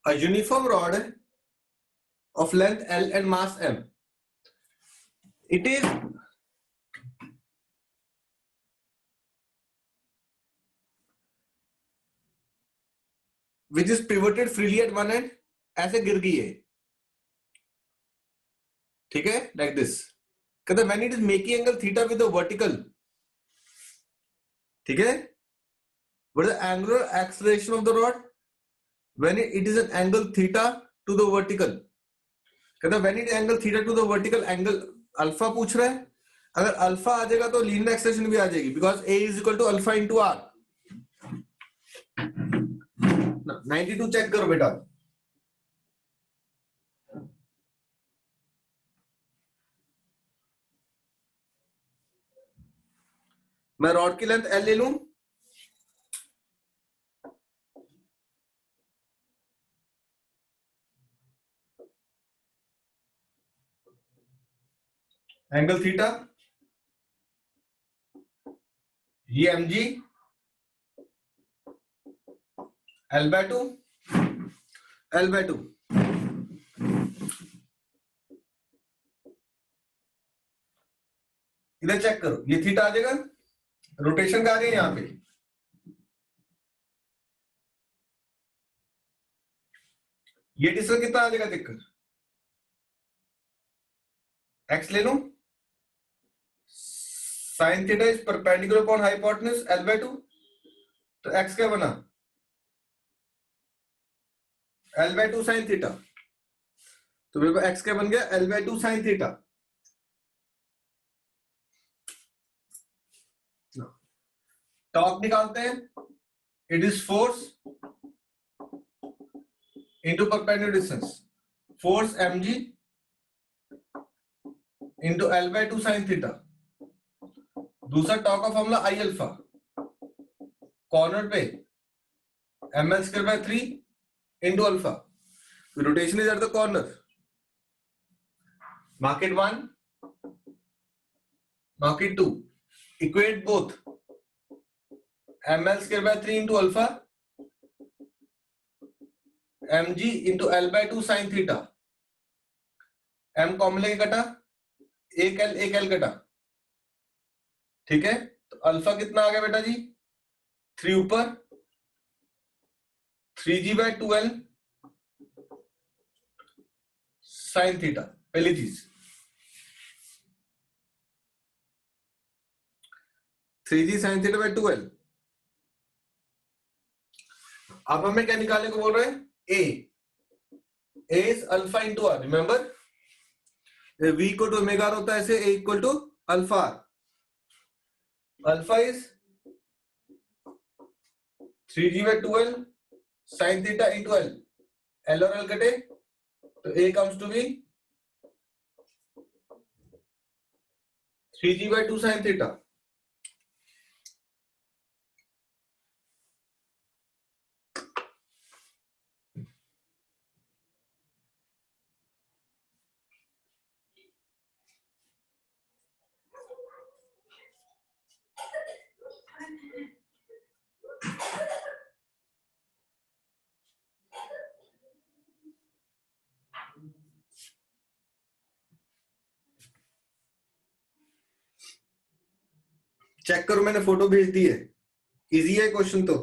A uniform rod of length L and mass M. It is which is pivoted freely at one end. ऐसे गिर गई है, ठीक है, like this. कहते when it is making angle theta with the vertical, ठीक है, what is the angular acceleration of the rod when it is an angle theta to the vertical. कहते when it is angle theta to the vertical, angle alpha पूछ रहा है. अगर alpha आ जाएगा तो linear acceleration भी आ जाएगी, because A is equal to alpha into r. 92 check करो बेटा. मैं रॉड की लेंथ L ले लूं, एंगल थीटा, ये mg, L/2, L/2. इधर चेक करो, ये थीटा आ जाएगा, रोटेशन का आ रही है यहां पे. ये डिस्टेंस कितना आ जाएगा देखकर, x ले लूं, sine theta is perpendicular upon hypotenuse L/2, तो x क्या बना, L/2 साइन थीटा. तो मेरे को x क्या बन गया, L/2 साइन थीटा. टॉर्क निकालते हैं, it is force into perpendicular distance, force mg into L/2 sine theta. दूसरा टॉर्क का फॉर्मूला I अल्फा, कॉर्नर पे ml²/3 into alpha. Rotation is at the corner. Market 1, market 2, equate both, ml²/3 into alpha, mg into L/2 sine theta. m common लेके कटा, एक L कटा, ठीक है. तो अल्फा कितना आ गया बेटा जी, 3 ऊपर, 3g/2l साइन थीटा. पहली चीज 3g sine theta by 2l. अब हमें क्या निकालने को बोल रहे हैं, a is alpha into r. Remember v equal to omega होता है ऐसे, a equal to alpha r. Alpha is 3g/2l sine theta into l. l और l कटे तो a comes to be 3g/2 sine theta. Check करो, मैंने photo भेज दी है. इजी है क्वेश्चन तो.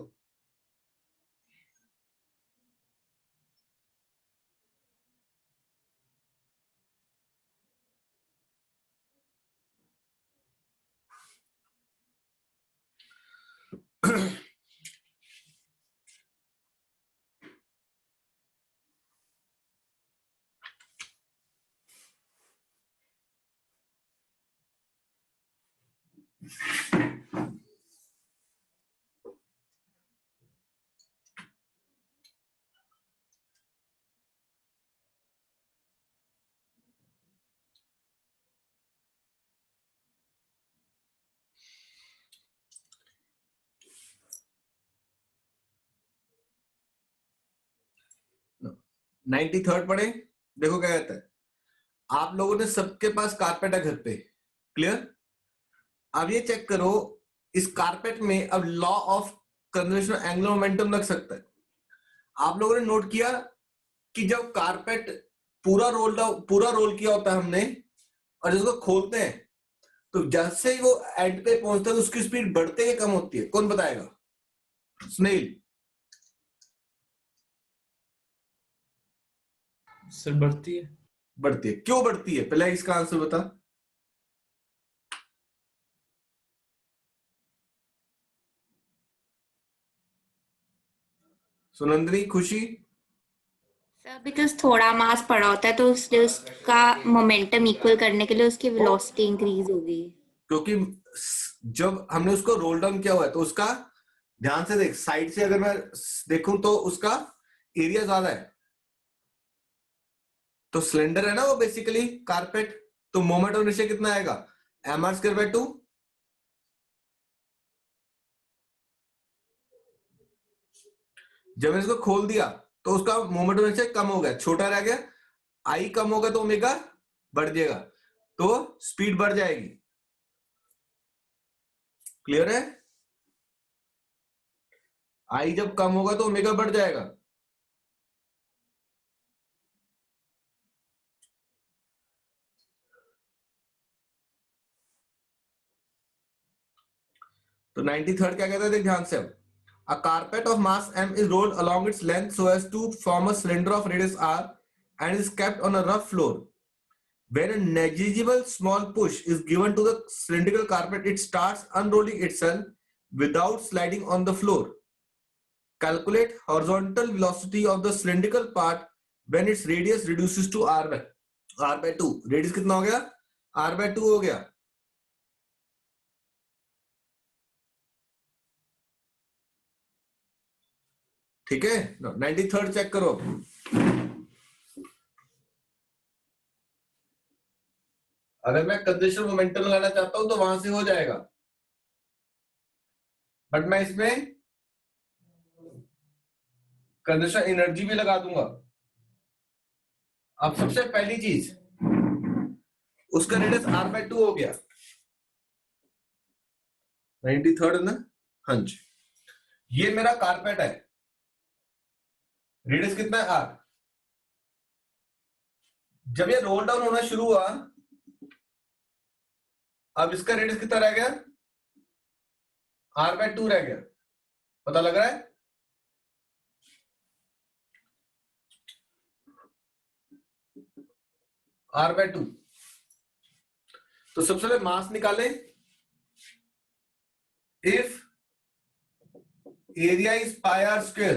no. 93rd पढ़े, देखो क्या कहता है. आप लोगों ने सबके पास कारपेट है घर पे, क्लियर. अब ये चेक करो, इस कारपेट में अब law of conservation angular momentum लग सकता है. आप लोगों ने नोट किया कि जब कारपेट पूरा रोल किया होता है हमने, और जब उसको खोलते हैं तो जैसे ही वो एंड पे पहुंचता है तो उसकी स्पीड बढ़ते ही कम होती है? कौन बताएगा? स्नेल। सर बढ़ती है। बढ़ती है। क्यों बढ़ती है? पहले इसका आंसर बता। सुनंदनी, खुशी? सर बिकॉज थोड़ा मास पड़ा होता है तो उसलिए उसका मोमेंटम इक्वल करने के लिए उसकी वेलोसिटी इंक्रीज होगी। क्योंकि जब हमने उसको रोल डाउन किया हुआ है तो उसका, ध्यान से देख, साइड से अगर मैं देखूं तो उसका एरिया ज्यादा है, तो सिलेंडर है ना वो बेसिकली कारपेट, तो मोमेंट ऑफ इनर्शिया कितना आएगा? mr²/2। जब मैंने इसको खोल दिया तो उसका मोमेंट ऑफ इनर्शिया कम हो गया, छोटा रह गया, आई कम होगा तो ओमेगा बढ़ जाएगा, तो स्पीड बढ़ जाएगी। क्लियर है? आई जब कम होगा तो ओमेगा बढ़ जाएगा। तो 93rd क्या कहता है, देख ध्यान से। A carpet of mass m is rolled along its length so as to form a cylinder of radius r and is kept on a rough floor. When a negligible small push is given to the cylindrical carpet, it starts unrolling itself without sliding on the floor. Calculate horizontal velocity of the cylindrical part when its radius reduces to r/2. Radius कितना हो गया? r/2 हो गया। ठीक है, 93rd check करो। अगर मैं कंजर्वेशन मोमेंटम लगाना चाहता हूं तो वहां से हो जाएगा, बट मैं इसमें कंजर्वेशन एनर्जी भी लगा दूंगा। अब सबसे पहली चीज, उसका रेडियस r/2 हो गया। 93rd ना? हाँ जी। ये मेरा कारपेट है, रेडियस कितना है? r। जब ये रोल डाउन होना शुरू हुआ, अब इसका रेडियस कितना रह गया? r/2 रह गया। पता लग रहा है? r/2। तो सबसे पहले मास निकाले। If area is pi r square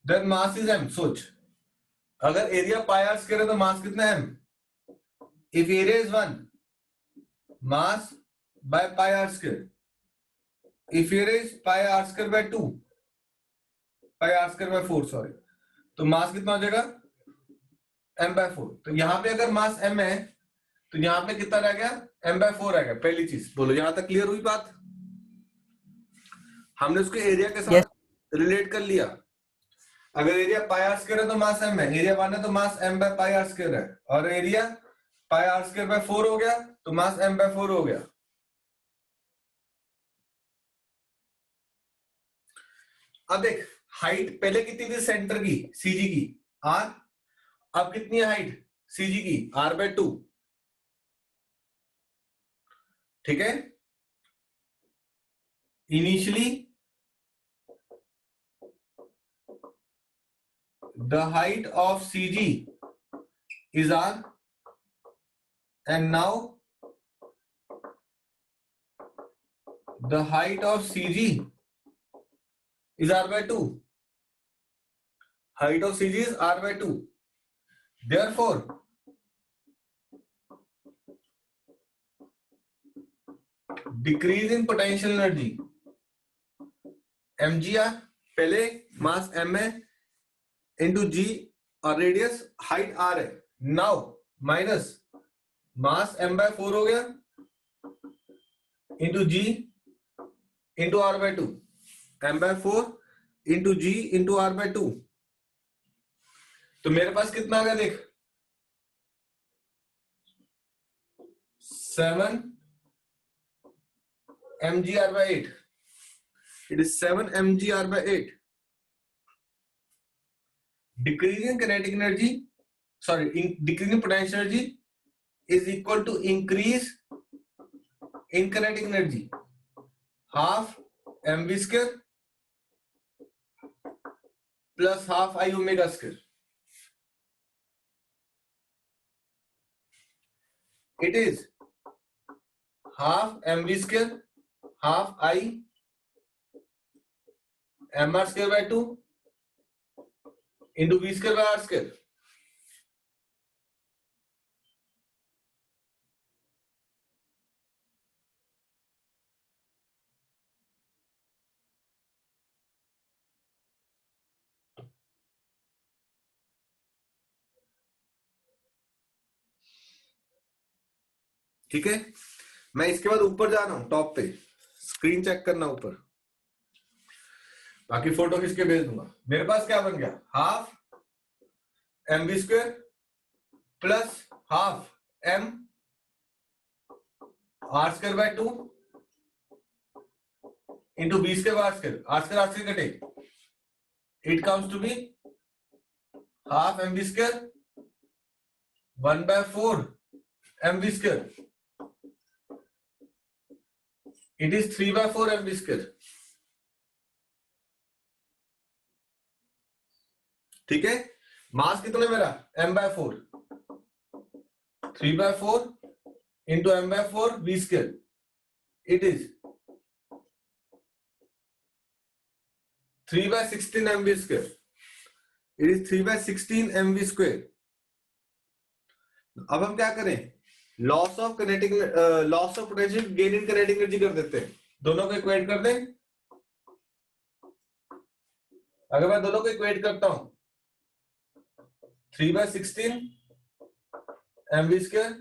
then mass is m। सोच, अगर एरिया पाई r स्क्वायर है तो मास कितना है? m। If area is 1, mass by pi r square. If area is pi r square by 2, pi r square by 4, sorry, तो मास कितना हो जाएगा? m/4। तो यहां पे अगर मास m है तो यहां पे कितना रह गया? m/4 रह गया। पहली चीज बोलो, यहां तक क्लियर हुई बात? हमने उसको एरिया के साथ रिलेट कर लिया। अगर एरिया पाई r स्क्वायर है तो मास m है, एरिया 1 है तो मास m/पाई r स्क्वायर है, और area pi r square by 4 हो गया तो मास m/4 हो गया। अब देख, हाइट पहले कितनी थी सेंटर की, सीजी की, r। अब कितनी है हाइट सीजी की? r/2। ठीक है। Initially the height of CG is r, and now the height of CG is r/2. Height of CG is r/2. Therefore, decrease in potential energy mgr, पहले मास m है into g और radius height r है, now minus mass m/4 हो गया into g into r/2। m/4 into g into r/2। तो मेरे पास कितना आ गया देख, 7 mgr/8। It is 7 mgr/8। decreasing kinetic energy, decreasing potential energy is equal to increase in kinetic energy, half mv square plus half I omega square. It is half mv square half I mr square by 2 into v square by r square. ठीक है, मैं इसके बाद ऊपर जा रहा हूं, top पे स्क्रीन चेक करना ऊपर, बाकी फोटो खींच के भेज दूंगा। मेरे पास क्या बन गया, half M B square plus half M R square by 2 into B square R square कटे, it comes to be half M B square 1/4 M B square, it is 3/4 M B square. ठीक है, मास कितना मेरा m/4, 3/4 into m/4 v square, it is 3/16 mv square, it is 3/16 mv square। अब हम क्या करें, loss of potential gain in kinetic energy कर देते हैं, दोनों को इक्वेट कर दें। अगर मैं दोनों को इक्वेट करता हूं, 3/16 mv square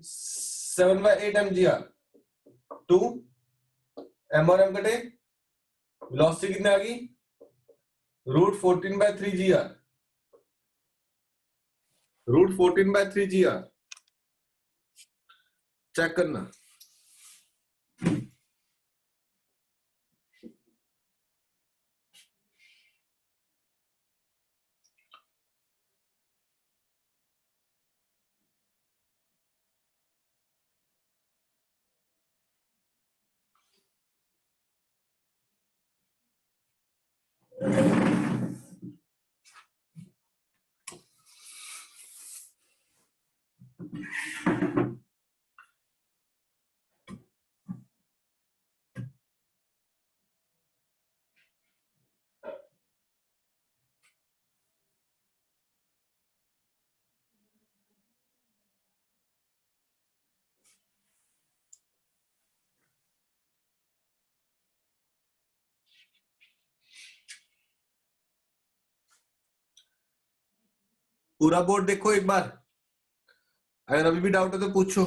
7/8 mgr, 2 m और m कटे, वेलोसिटी कितनी आ गई, √14/3 gr, √14/3 gr। चेक करना, पूरा बोर्ड देखो एक बार, अगर अभी भी डाउट है तो पूछो।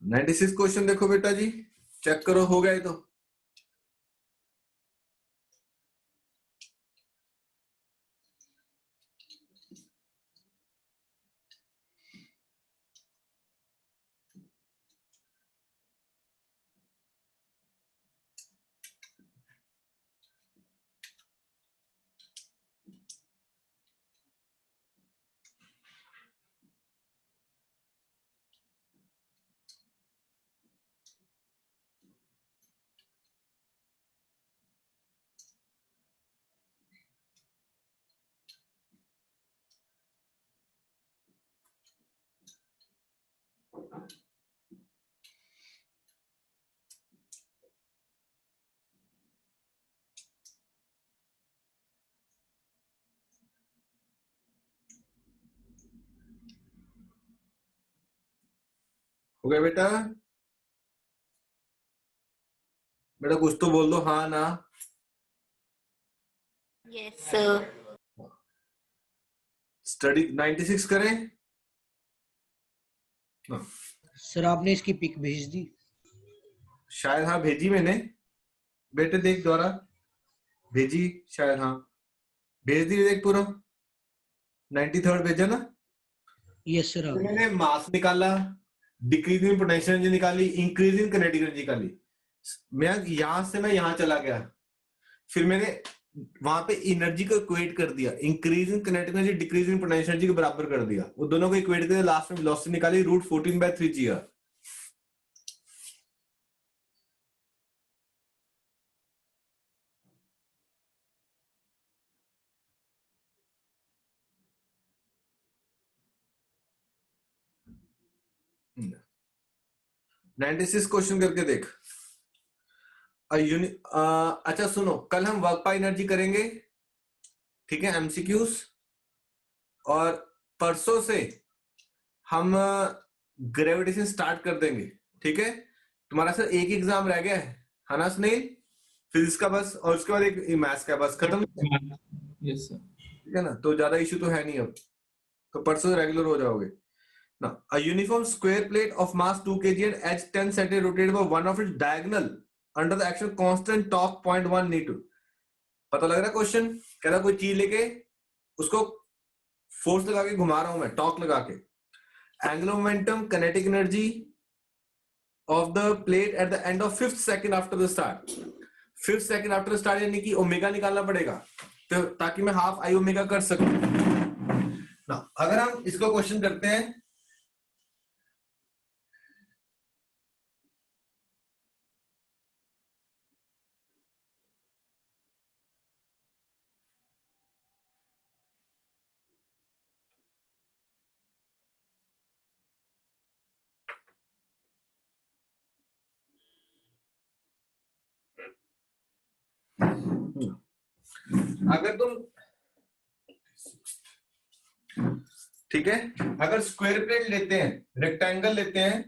नाइनटी सिक्स क्वेश्चन देखो बेटा जी, चेक करो हो गए तो। हो गया बेटा? बेटा कुछ तो बोल दो, हाँ ना। Yes sir. स्टडी 96 करें? हाँ, सर आपने इसकी पिक भेज दी? शायद हाँ भेजी मैंने। बेटे देख द्वारा भेजी शायद, हाँ भेज दी, देख पूरा 93rd भेजा ना। यस सर तो आपने। मैंने मास निकाला, डिक्रीजिंग पोटेंशियल एनर्जी निकाली, इंक्रीजिंग काइनेटिक एनर्जी निकाली। मैं यहां से मैं यहां चला गया, फिर मैंने वहां पे एनर्जी को इक्वेट कर दिया, increasing kinetic energy decreasing potential energy के बराबर कर दिया, वो दोनों को इक्वेट करके लास्ट में वेलोसिटी निकाली √14/3 g। Hmm. 96 क्वेश्चन करके देख। अच्छा सुनो, कल हम वर्क बाय एनर्जी करेंगे, ठीक है, एमसीक्यूज। और परसों से हम ग्रेविटेशन स्टार्ट कर देंगे, ठीक है। तुम्हारा सर एक एग्जाम रह गया है ना सुनील, फिजिक्स का बस, और उसके बाद एक मैथ्स का, बस खत्म। Yes sir. ठीक है ना, तो ज्यादा इश्यू तो है नहीं अब, तो परसों से रेगुलर हो जाओगे ना। A uniform square plate of mass 2 kg and edge 10 cm rotated by one of its diagonal under the action constant torque 0.1 N। पता लग रहा है क्वेश्चन? कह रहा कोई चीज लेके उसको फोर्स लगा के घुमा रहा हूं मैं, टॉर्क लगा के। Angular momentum, kinetic energy of the plate at the end of 5th second after the start. 5th second after start यानी कि ओमेगा निकालना पड़ेगा, तो ताकि मैं हाफ आई ओमेगा कर सकूं ना। अगर हम इसको क्वेश्चन करते हैं, अगर तुम, ठीक है, अगर स्क्वायर प्लेट लेते हैं, रेक्टेंगल लेते हैं,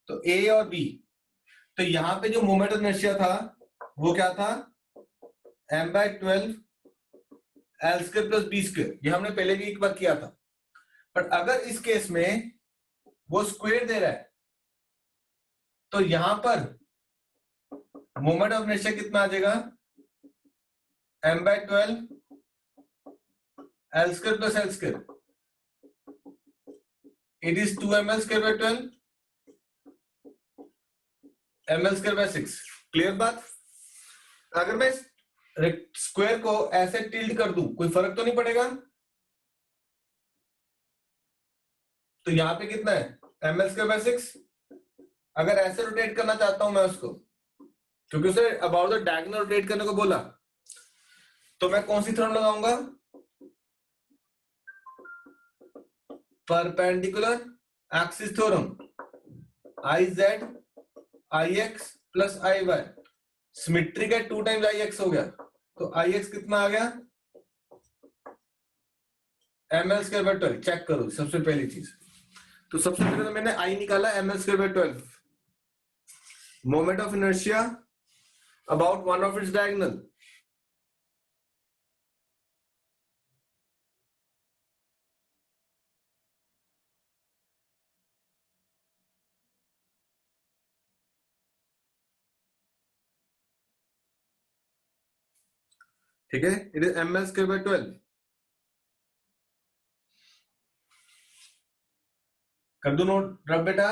तो ए और बी, तो यहां पे जो मोमेंट ऑफ इनर्शिया था वो क्या था? m/12 L² + B²। ये हमने पहले भी एक बार किया था। बट अगर इस केस में वो स्क्वायर दे रहा है, तो यहां पर मोमेंट ऑफ इनर्शिया कितना आ जाएगा? m/12 L² + L²। It is 2mL²/12 mL²/6। Clear बात? अगर मैं स्क्वायर को ऐसे टिल्ट कर दूं, कोई फर्क तो नहीं पड़ेगा? तो यहां पे कितना है? mL²/6। अगर ऐसे रोटेट करना चाहता हूं मैं उसको, क्योंकि उसे अबाउट द डायगोनल रोटेट करने को बोला, तो मैं कौन सी थ्योरम लगाऊंगा? Perpendicular axis theorem. IZ IX + IY symmetric है, 2 टाइम्स IX हो गया, तो IX कितना आ गया? mL²/12। चेक करो सबसे पहली चीज, तो सबसे पहले तो मैंने I निकाला mL²/12, moment of inertia about one of its diagonal. ठीक है, इट इज mL²/12। कर दो नोट रब बेटा।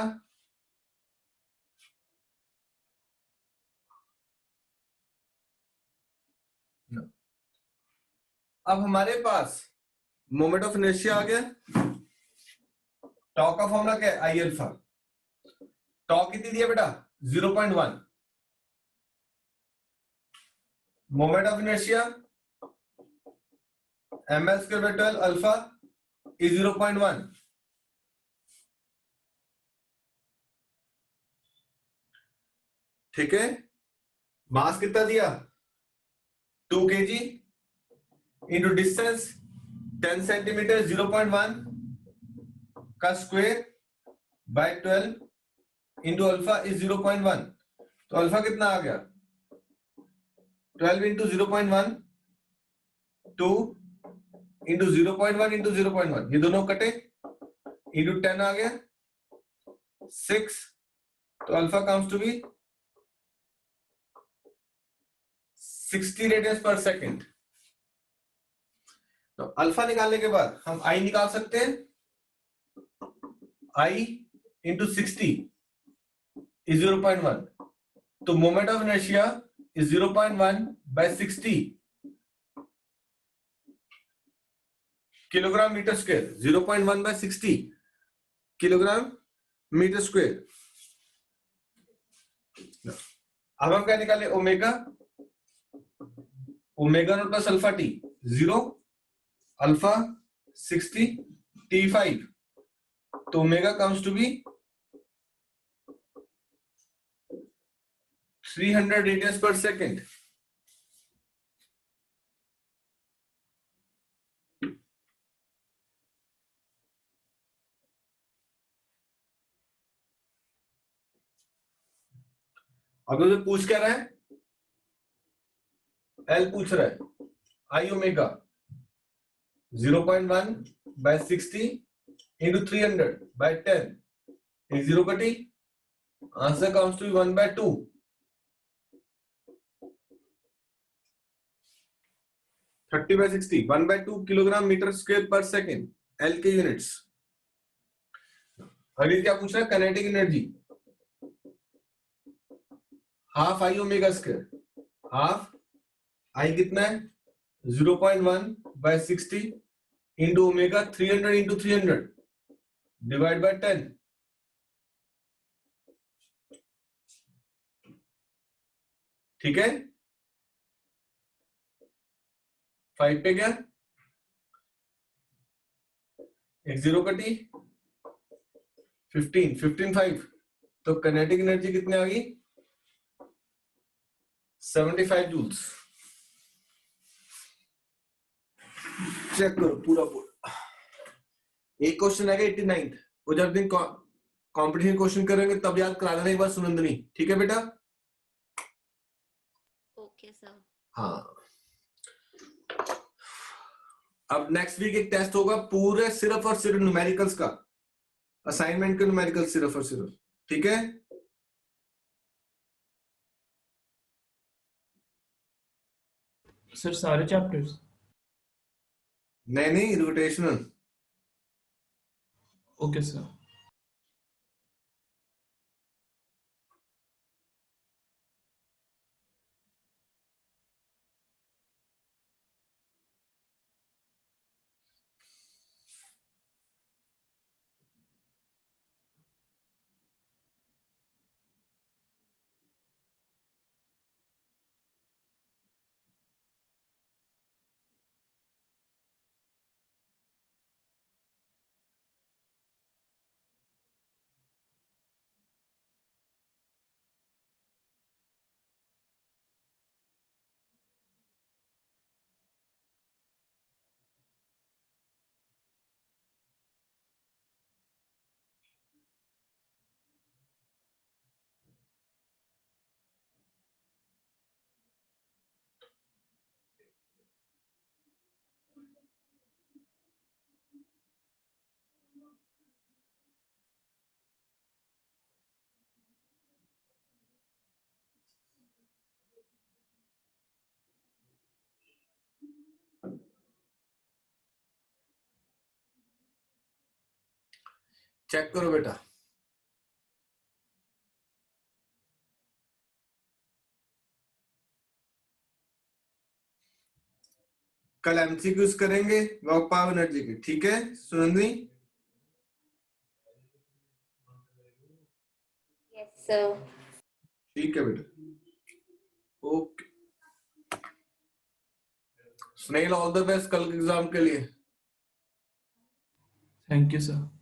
अब हमारे पास मोमेंट ऑफ इनर्शिया आ गया। टॉर्क का फॉर्मूला क्या है? आई अल्फा। टॉर्क कितनी दिया बेटा? 0.1। Moment of inertia mL²/12 alpha is 0.1। ठीक है, मास कितना दिया? 2 kg इंटू डिस्टेंस 10 सेंटीमीटर, 0.1 का square by 12 into alpha is 0.1, तो अल्फा कितना आ गया 12 इंटू 0.1 2 इंटू 0.1 इंटू 0.1, ये दोनों कटे इंटू 10 आ गया 6, तो alpha comes to be 60 radians per second. तो अल्फा निकालने के बाद हम आई निकाल सकते हैं, आई इंटू 60 इज 0.1, तो moment of inertia is 0.1 by 60 kilogram metre square, 0.1 by 60 kilogram metre square. अब हम क्या निकाले, omega, omega naught plus alpha T 0, alpha 60 T5, तो omega comes to be 300 radians per second. अब मुझे पूछ क्या रहा है, एल पूछ रहा है, I omega 0.1 by 60 into 300 by 10, एक जीरो कटी, answer comes to 1/2, 30 by 60, 1/2 kilogram metre square per second, L के यूनिट्स। अगली क्या पूछ रहा है, kinetic energy, half I omega square, half I कितना है 0.1 by 60 into omega 300 into 300 divide by 10, ठीक है 5 पे गया, एक जीरो कटी, 15 5, तो काइनेटिक एनर्जी कितनी आ गई 75 जूल्स। चेक करो पूरा पूरा। एक क्वेश्चन आएगा 89, वो जब दिन कंपटीशन क्वेश्चन करेंगे तब याद करा देना एक बार सुनंदनी, ठीक है बेटा। Okay sir. हाँ, अब नेक्स्ट वीक एक टेस्ट होगा पूरे सिर्फ और सिर्फ न्यूमेरिकल्स का, असाइनमेंट के न्यूमेरिकल सिर्फ और सिर्फ, ठीक है। सर सारे चैप्टर्स? नहीं रोटेशनल। Okay sir. चेक करो बेटा, कल एमसीक्यूज करेंगे वर्क पावर एनर्जी की, ठीक है सुनंदनी। Yes sir. ठीक है बेटा, ओके। स्नेल ऑल द बेस्ट कल के एग्जाम के लिए। Thank you sir.